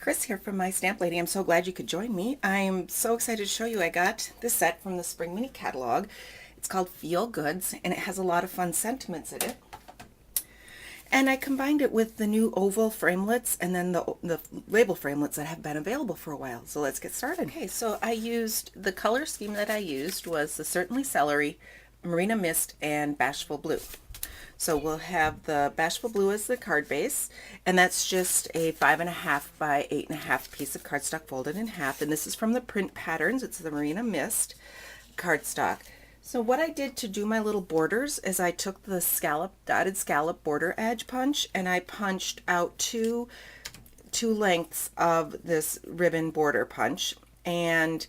Chris here from My Stamp Lady. I'm so glad you could join me. I'm so excited to show you. I got this set from the Spring Mini catalog. It's called Feel Goods, and it has a lot of fun sentiments in it. And I combined it with the new oval framelits and then the label framelits that have been available for a while. So let's get started. Okay, so the color scheme that I used was the Certainly Celery, Marina Mist, and Bashful Blue. So we'll have the Bashful Blue as the card base, and that's just a 5.5 by 8.5 piece of cardstock folded in half. And this is from the Print Patterns. It's the Marina Mist cardstock. So what I did to do my little borders is I took the dotted scallop border edge punch, and I punched out two lengths of this ribbon border punch. And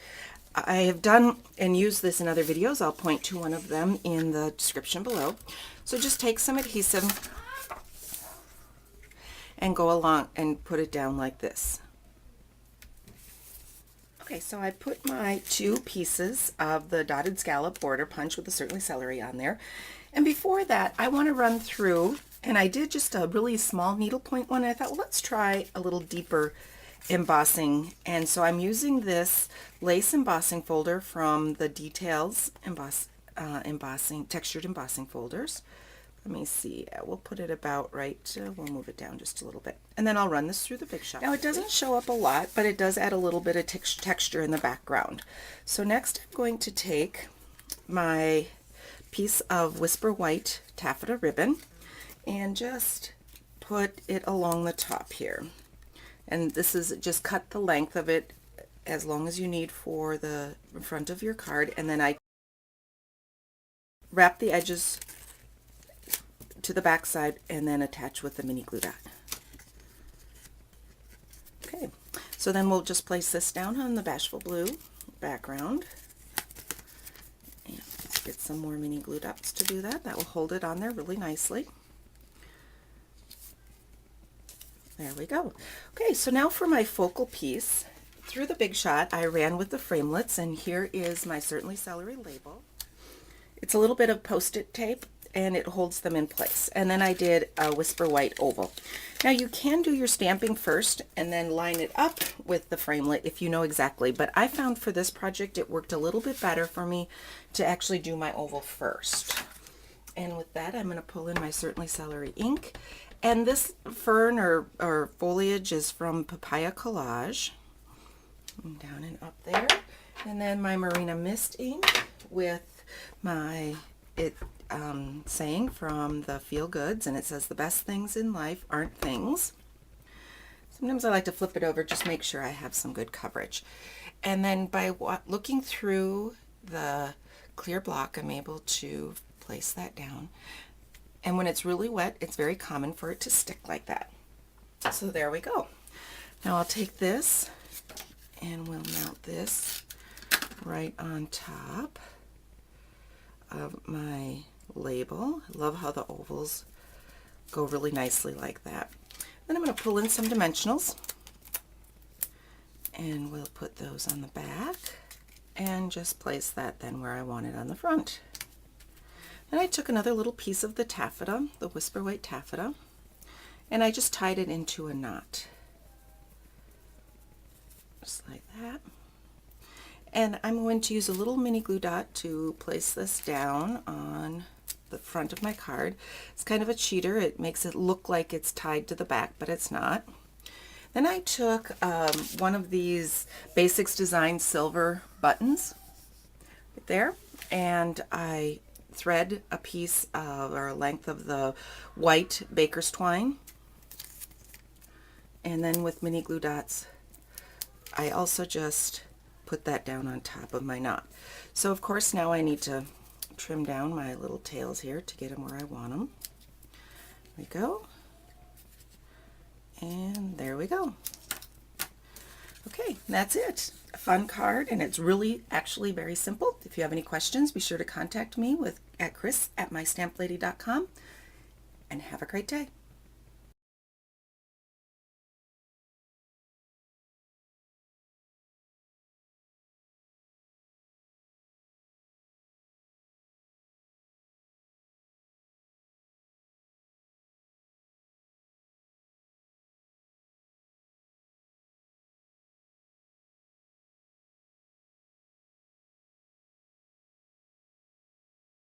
I have done and used this in other videos. I'll point to one of them in the description below. So just take some adhesive and go along and put it down like this. Okay, so I put my two pieces of the dotted scallop border punch with the Certainly Celery on there. And before that, I want to run through, and I did just a really small needlepoint one. And I thought, well, let's try a little deeper embossing. And so I'm using this lace embossing folder from the Details textured embossing folders. Let me see, we'll put it about right, we'll move it down just a little bit, and then I'll run this through the Big Shot. Now it doesn't show up a lot, but it does add a little bit of texture in the background. So next I'm going to take my piece of Whisper White taffeta ribbon and just put it along the top here. And this is just cut the length of it as long as you need for the front of your card, and then I wrap the edges to the back side and then attach with the mini glue dot. Okay, so then we'll just place this down on the Bashful Blue background. And let's get some more mini glue dots to do that. That will hold it on there really nicely. There we go. Okay, so now for my focal piece. Through the Big Shot, I ran with the framelits, and here is my Certainly Celery label. It's a little bit of Post-it tape, and it holds them in place. And then I did a Whisper White oval. Now you can do your stamping first and then line it up with the framelit if you know exactly, but I found for this project it worked a little bit better for me to actually do my oval first. And with that, I'm going to pull in my Certainly Celery ink. And this fern or foliage is from Papaya Collage. Down and up there. And then my Marina Mist ink with my saying from the Feel Goods, and it says the best things in life aren't things. Sometimes I like to flip it over, just make sure I have some good coverage. And then by looking through the clear block, I'm able to place that down. And when it's really wet, it's very common for it to stick like that. So there we go. Now I'll take this and we'll mount this right on top of my label. I love how the ovals go really nicely like that. Then I'm going to pull in some dimensionals, and we'll put those on the back and just place that then where I want it on the front. Then I took another little piece of the taffeta, the Whisper White taffeta, and I just tied it into a knot. Just like that. And I'm going to use a little mini glue dot to place this down on the front of my card. It's kind of a cheater. It makes it look like it's tied to the back, but it's not. Then I took one of these Basics Design silver buttons right there, and I thread a piece of, or a length of the white baker's twine. And then with mini glue dots, I also just put that down on top of my knot. So of course now I need to trim down my little tails here to get them where I want them. There we go. And there we go. Okay, that's it. A fun card, and it's really actually very simple. If you have any questions, be sure to contact me at chris@mystamplady.com, and have a great day.